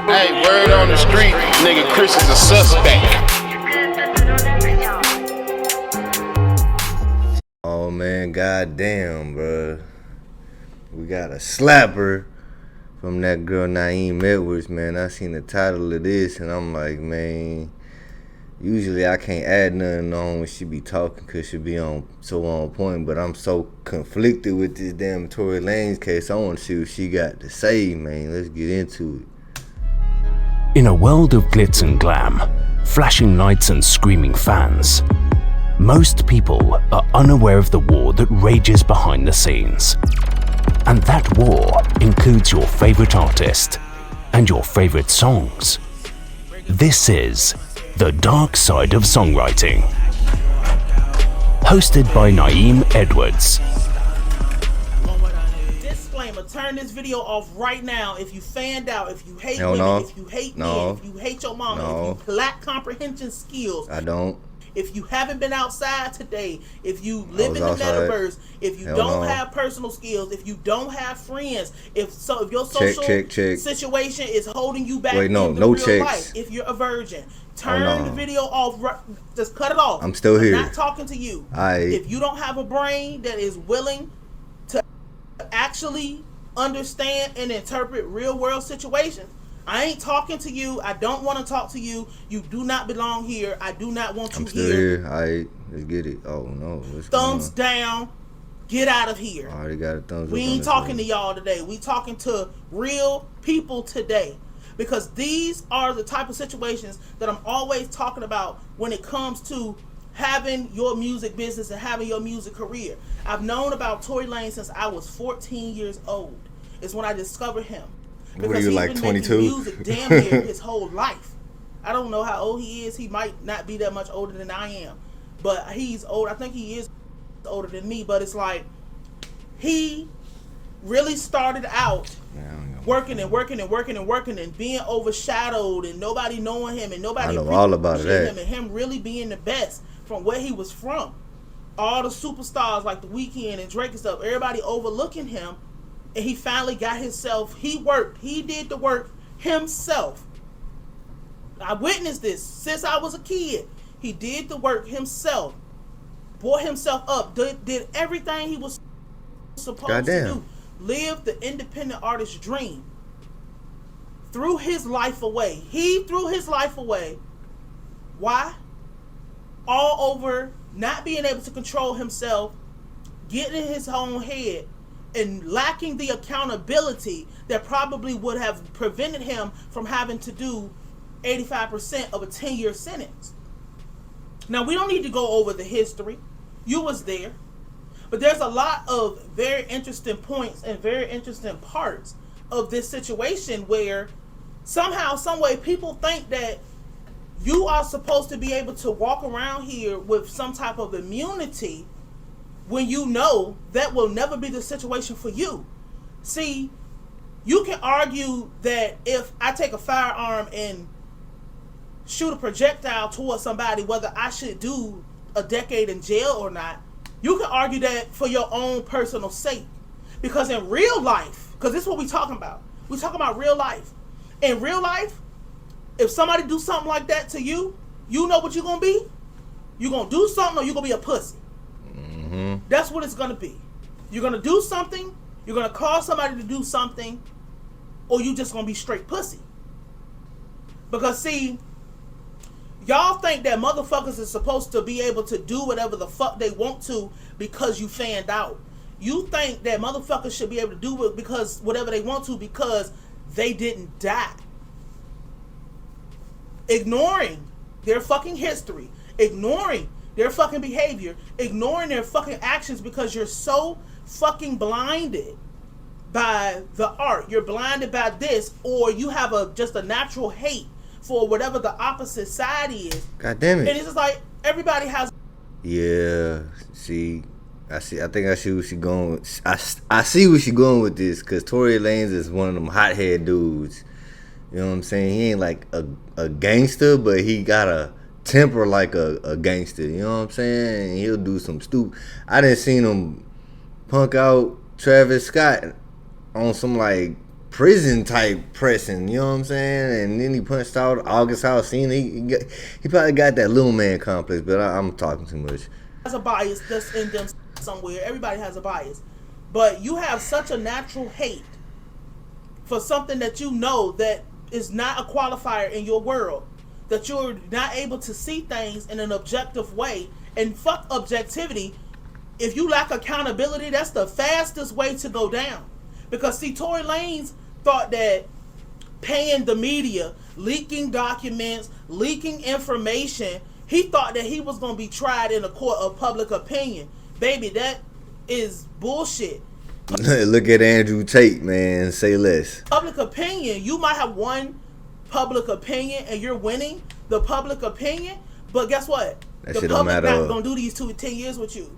Hey, word on the street, nigga, Kris is a suspect. Oh man, goddamn, bro. We got a slapper from that girl Naeem Edwards, man. I seen the title of this and I'm like, man, usually I can't add nothing on when she be talking because she be on point, but I'm so conflicted with this damn Tory Lanez case. I want to see what she got to say, man. Let's get into it. In a world of glitz and glam, flashing lights and screaming fans, most people are unaware of the war that rages behind the scenes. And that war includes your favorite artist and your favorite songs. This is The Dark Side of Songwriting. Hosted by Naeem Edwards. Disclaimer, turn this video off right now if you fanned out, if you hate women, if you hate men, if you hate your mama, if you lack comprehension skills. I don't. If you haven't been outside today, if you live in the metaverse, if you don't have personal skills, if you don't have friends, if your social situation is holding you back in real life, if you're a virgin, turn the video off. Just cut it off. I'm still here. I'm not talking to you. If you don't have a brain that is willing to actually understand and interpret real world situations, I ain't talking to you. I don't want to talk to you. You do not belong here. I do not want you I'm still here. Alright, let's get it. Oh no. Thumbs down. Get out of here. I already got a thumbs up. We ain't talking to y'all today. We talking to real people today. Because these are the type of situations that I'm always talking about when it comes to having your music business and having your music career. I've known about Tory Lanez since I was 14 years old. It's when I discovered him. Because he's been 22? Making music damn near his whole life. I don't know how old he is. He might not be that much older than I am. But he's old. I think he is older than me. But it's like he really started out working and being overshadowed and nobody knowing him and nobody appreciating him and him really being the best from where he was from. All the superstars like The Weeknd and Drake and stuff, everybody overlooking him. And he finally got himself, he did the work himself. I witnessed this since I was a kid. He did the work himself, brought himself up, did everything he was supposed to do. Lived the independent artist dream. Threw his life away. He threw his life away. Why? All over not being able to control himself, getting in his own head, and lacking the accountability that probably would have prevented him from having to do 85% of a 10-year sentence. Now, we don't need to go over the history. You was there. But there's a lot of very interesting points and very interesting parts of this situation where somehow, some way, people think that you are supposed to be able to walk around here with some type of immunity when you know that will never be the situation for you. See, you can argue that if I take a firearm and shoot a projectile towards somebody, whether I should do a decade in jail or not, you can argue that for your own personal sake. Because in real life, because this is what we're talking about. We're talking about real life. In real life, if somebody do something like that to you, you know what you're going to be? You're going to do something or you're going to be a pussy. That's what it's going to be. You're going to do something, you're going to cause somebody to do something, or you just going to be straight pussy. Because see, y'all think that motherfuckers is supposed to be able to do whatever the fuck they want to because you fanned out. You think that motherfuckers should be able to do it because whatever they want to because they didn't die. Ignoring their fucking history, ignoring their fucking behavior, ignoring their fucking actions because you're so fucking blinded by the art. You're blinded by this, or you have just a natural hate for whatever the opposite side is. God damn it. And it's just like everybody has. Yeah, see, I think I see where she going. I see where she going with this, cause Tory Lanez is one of them hothead dudes. You know what I'm saying? He ain't like a gangster, but he got a temper like a gangster. You know what I'm saying? And he'll do some stupid. I didn't seen him punk out Travis Scott on some like prison type pressing, you know what I'm saying? And then he punched out August Alsina. He probably got that little man complex, but I'm talking too much. Has a bias that's in them somewhere. Everybody has a bias. But you have such a natural hate for something that you know that is not a qualifier in your world, that you're not able to see things in an objective way. And fuck objectivity. If you lack accountability, that's the fastest way to go down. Because see, Tory Lanez thought that paying the media, leaking documents, leaking information, he thought that he was going to be tried in a court of public opinion. Baby, that is bullshit. Look at Andrew Tate, man. Say less. Public opinion, you might have won public opinion and you're winning the public opinion, but guess what? That the shit don't public matter. not going to do these 2 to 10 years with you.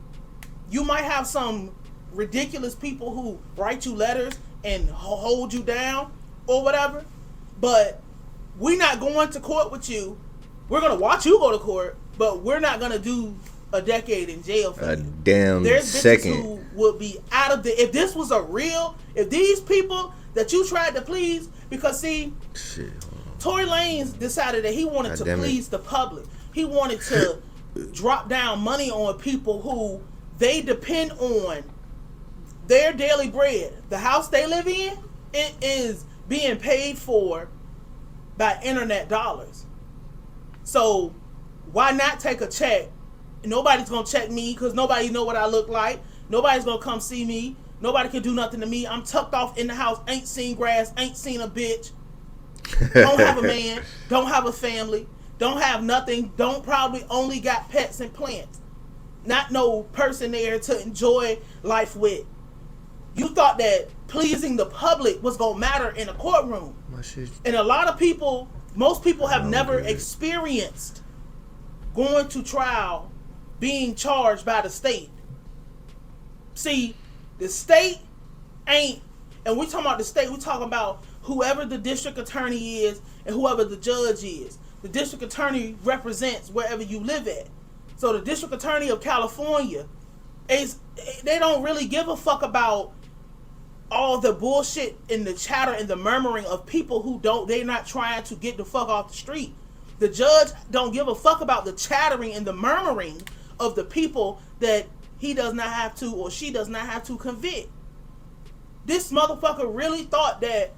You might have some ridiculous people who write you letters and hold you down or whatever, but we're not going to court with you. We're going to watch you go to court, but we're not going to do a decade in jail for a you. damn There's second. bitches who would be out of the... If this was a real... If these people that you tried to please... Because see, Shit. Tory Lanez decided that he wanted to please the public. He wanted to drop down money on people who they depend on their daily bread. The house they live in, it is being paid for by internet dollars. So why not take a check? Nobody's gonna check me because nobody know what I look like. Nobody's gonna come see me. Nobody can do nothing to me. I'm tucked off in the house, ain't seen grass, ain't seen a bitch. Don't have a man, don't have a family, don't have nothing, don't probably only got pets and plants. Not no person there to enjoy life with. You thought that pleasing the public was gonna matter in a courtroom. And a lot of people, most people have never experienced going to trial, being charged by the state. See, the state ain't, and we talking about the state, we talking about whoever the district attorney is and whoever the judge is. The district attorney represents wherever you live at. So the district attorney of California they don't really give a fuck about all the bullshit and the chatter and the murmuring of people who they're not trying to get the fuck off the street. The judge don't give a fuck about the chattering and the murmuring of the people that he does not have to or she does not have to convict. This motherfucker really thought that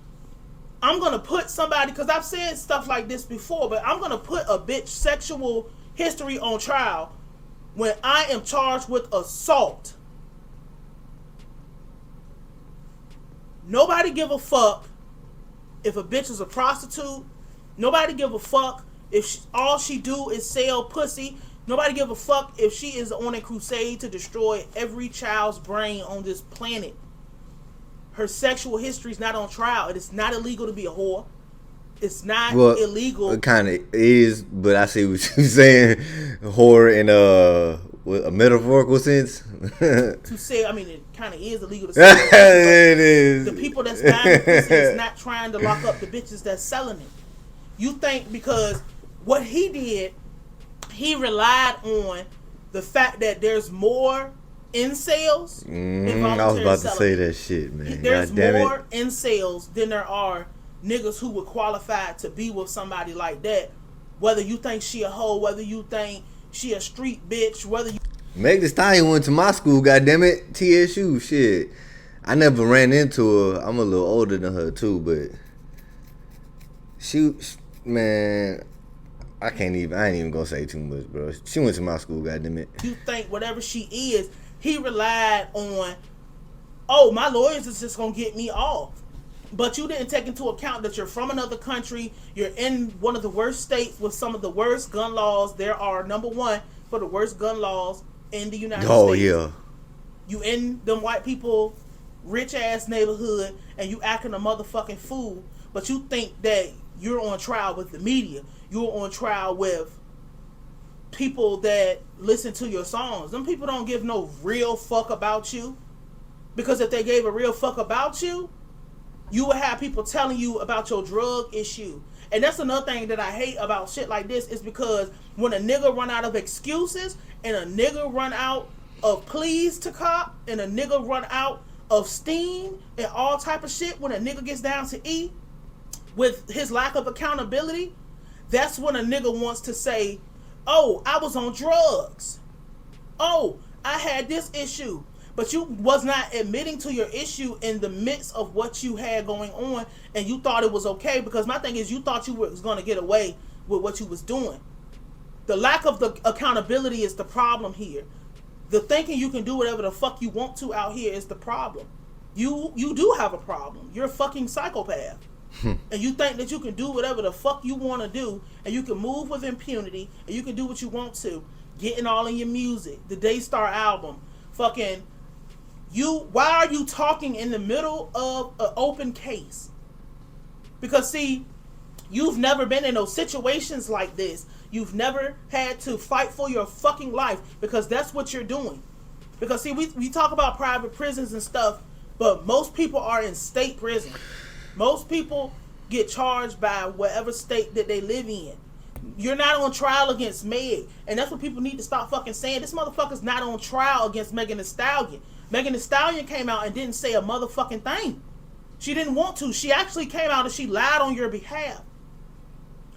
I'm going to put somebody, because I've said stuff like this before, but I'm going to put a bitch sexual history on trial when I am charged with assault. Nobody give a fuck if a bitch is a prostitute. Nobody give a fuck if all she do is sell pussy. Nobody give a fuck if she is on a crusade to destroy every child's brain on this planet. Her sexual history is not on trial. It is not illegal to be a whore. It's not illegal. It kind of is, but I see what you're saying. Whore in a metaphorical sense. To say, I mean, it kind of is illegal to say. It is. The people that's buying pussy is not trying to lock up the bitches that's selling it. You think because what he did, he relied on the fact that there's more incels. I was about to say that shit, man. There's more incels than there are niggas who would qualify to be with somebody like that. Whether you think she a hoe, whether you think she a street bitch, whether you... Meg Thee Stallion went to my school, goddammit. TSU, shit. I never ran into her. I'm a little older than her too, but she man, I ain't even gonna say too much, bro. She went to my school, goddammit. You think whatever she is, he relied on, oh, my lawyers is just gonna get me off. But you didn't take into account that you're from another country, you're in one of the worst states with some of the worst gun laws. There are, number one, for the worst gun laws in the United States. Oh, yeah. You in them white people, rich ass neighborhood, and you acting a motherfucking fool, but you think that you're on trial with the media. You're on trial with people that listen to your songs. Them people don't give no real fuck about you. Because if they gave a real fuck about you, you would have people telling you about your drug issue. And that's another thing that I hate about shit like this, is because when a nigga run out of excuses and a nigga run out of pleas to cop and a nigga run out of steam and all type of shit when a nigga gets down to E with his lack of accountability, that's when a nigga wants to say, oh, I was on drugs. Oh, I had this issue. But you was not admitting to your issue in the midst of what you had going on, and you thought it was okay, because my thing is you thought you was going to get away with what you was doing. The lack of the accountability is the problem here. The thinking you can do whatever the fuck you want to out here is the problem. You do have a problem. You're a fucking psychopath. And you think that you can do whatever the fuck you want to do, and you can move with impunity, and you can do what you want to. Getting all in your music, the Daystar album, fucking why are you talking in the middle of an open case? Because see, you've never been in those situations like this. You've never had to fight for your fucking life, because that's what you're doing. Because see, we talk about private prisons and stuff, but most people are in state prison. Most people get charged by whatever state that they live in. You're not on trial against Meg, and that's what people need to stop fucking saying. This motherfucker's not on trial against Megan Thee Stallion. Megan Thee Stallion came out and didn't say a motherfucking thing. She didn't want to. She actually came out and she lied on your behalf.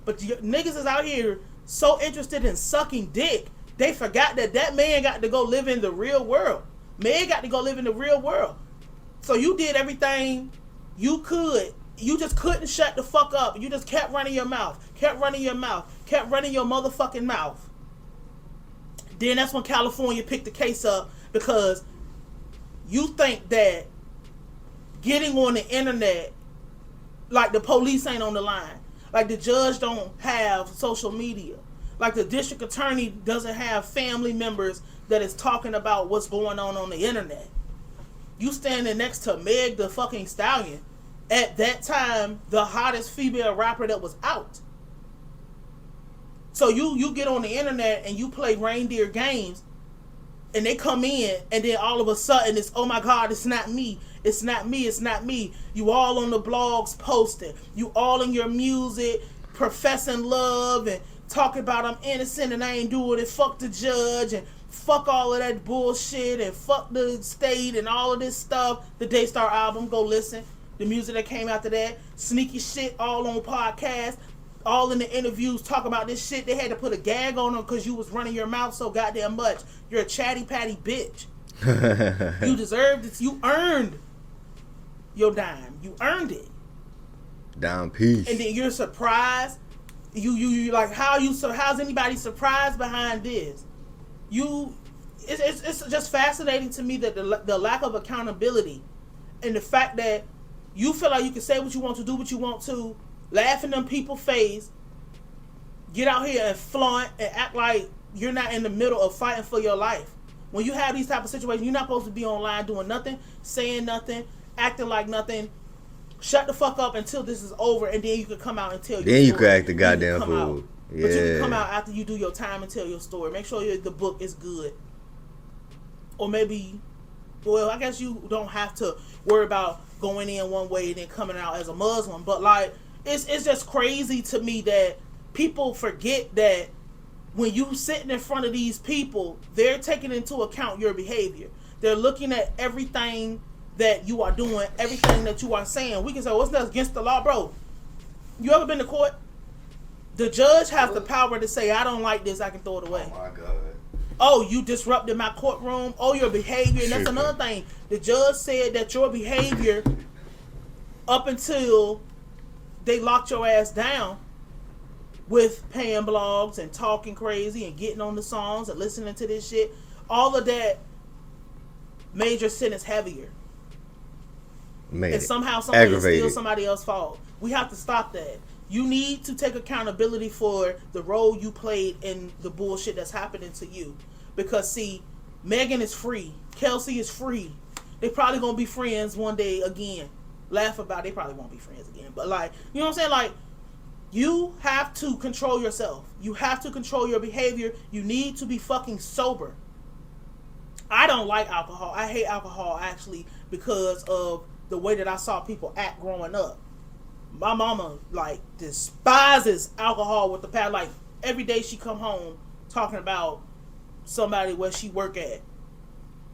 But niggas is out here so interested in sucking dick, they forgot that man got to go live in the real world. Meg got to go live in the real world. So you did everything you could. You just couldn't shut the fuck up. You just kept running your mouth. Kept running your mouth. Kept running your motherfucking mouth. Then that's when California picked the case up, because you think that getting on the internet, like the police ain't on the line, like the judge don't have social media, like the district attorney doesn't have family members that is talking about what's going on the internet. You standing next to Meg the fucking Stallion, at that time the hottest female rapper that was out. So you get on the internet and you play reindeer games, and they come in, and then all of a sudden it's, oh my God, it's not me. It's not me. It's not me. You all on the blogs posting. You all in your music professing love and talking about I'm innocent and I ain't doing it. Fuck the judge and fuck all of that bullshit and fuck the state and all of this stuff. The Daystar album, go listen. The music that came after that. Sneaky shit all on podcasts. All in the interviews talking about this shit. They had to put a gag on them because you was running your mouth so goddamn much. You're a chatty patty bitch. You deserved it. You earned your dime. You earned it. Dime piece. And then you're surprised. You like, how's anybody surprised behind this? It's just fascinating to me that the lack of accountability and the fact that you feel like you can say what you want to, do what you want to, laugh in them people's face, get out here and flaunt and act like you're not in the middle of fighting for your life. When you have these type of situations, you're not supposed to be online doing nothing, saying nothing, acting like nothing. Shut the fuck up until this is over, and then you can come out and tell your story. Then you can act the goddamn fool. Yeah. But you can come out after you do your time and tell your story. Make sure the book is good. Or maybe, well, I guess you don't have to worry about going in one way and then coming out as a Muslim. But like, it's just crazy to me that people forget that when you sitting in front of these people, they're taking into account your behavior. They're looking at everything that you are doing, everything that you are saying. We can say, well, it's not against the law, bro. You ever been to court? The judge has the power to say, I don't like this, I can throw it away. Oh my God. Oh, you disrupted my courtroom. Oh, your behavior. And that's another thing. The judge said that your behavior up until they locked your ass down with paying blogs and talking crazy and getting on the songs and listening to this shit, all of that made your sentence heavier. And somehow somebody is still somebody else's fault. We have to stop that. You need to take accountability for the role you played in the bullshit that's happening to you. Because see, Megan is free. Kelsey is free. They probably gonna be friends one day again. Laugh about it, they probably won't be friends again. But like, you know what I'm saying? Like, you have to control yourself. You have to control your behavior. You need to be fucking sober. I don't like alcohol. I hate alcohol actually because of the way that I saw people act growing up. My mama like despises alcohol with the pad. Like every day she come home talking about somebody where she work at,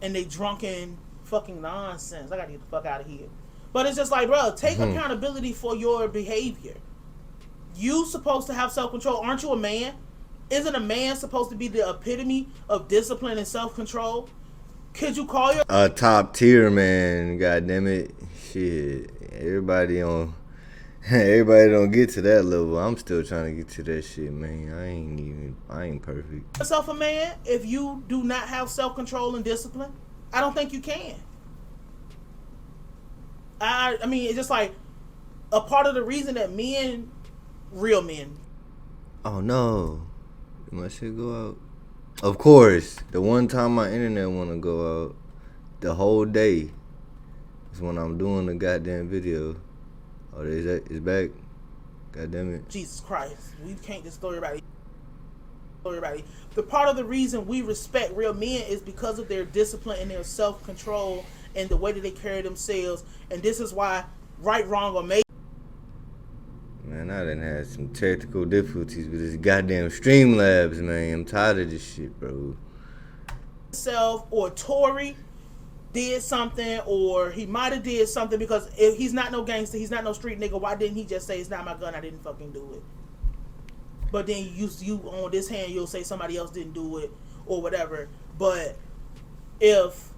and they drunken fucking nonsense. I gotta get the fuck out of here. But it's just like, bro, take accountability for your behavior. You supposed to have self-control. Aren't you a man? Isn't a man supposed to be the epitome of discipline and self-control? Could you call your A top tier man, god damn it. Shit. Everybody don't get to that level. I'm still trying to get to that shit, man. I ain't perfect. yourself a man if you do not have self-control and discipline? I don't think you can. I mean, it's just like a part of the reason that men, real men. Oh no. Did my shit go out? Of course. The one time my internet wanna go out, the whole day, is when I'm doing the goddamn video. Oh, it's back. God damn it. Jesus Christ. We can't just throw everybody. The part of the reason we respect real men is because of their discipline and their self-control and the way that they carry themselves. And this is why, right, wrong, or maybe. Man, I done had some technical difficulties with this goddamn Streamlabs, man. I'm tired of this shit, bro. Self or Tory did something, or he might have did something, because if he's not no gangster, he's not no street nigga, why didn't he just say it's not my gun, I didn't fucking do it? But then you on this hand, you'll say somebody else didn't do it or whatever. But if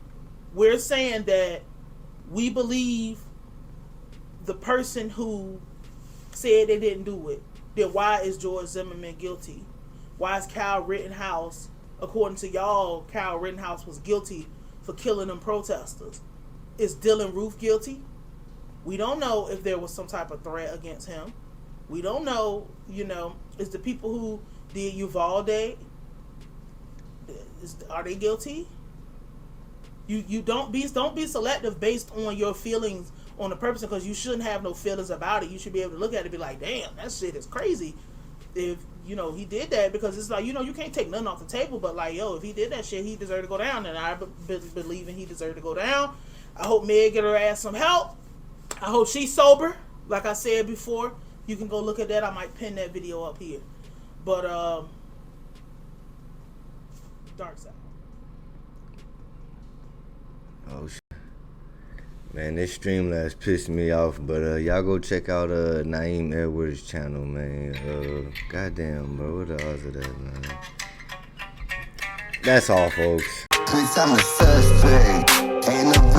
we're saying that we believe the person who said they didn't do it, then why is George Zimmerman guilty? Why is Kyle Rittenhouse, according to y'all, Kyle Rittenhouse was guilty for killing them protesters? Is Dylan Roof guilty? We don't know if there was some type of threat against him. We don't know, is the people who did Uvalde, are they guilty? You don't be selective based on your feelings on the person, because you shouldn't have no feelings about it. You should be able to look at it and be like, damn, that shit is crazy. If, he did that, because it's like, you can't take nothing off the table, but like, yo, if he did that shit, he deserved to go down, and I believe he deserved to go down. I hope Meg get her ass some help. I hope she's sober. Like I said before, you can go look at that. I might pin that video up here. But, dark side. Oh, shit. Man, this Streamlabs pissed me off, but y'all go check out Naeem Edwards' channel, man. Goddamn, bro, what the odds of that, man? That's all, folks. Bitch, I'm a suspect. Ain't no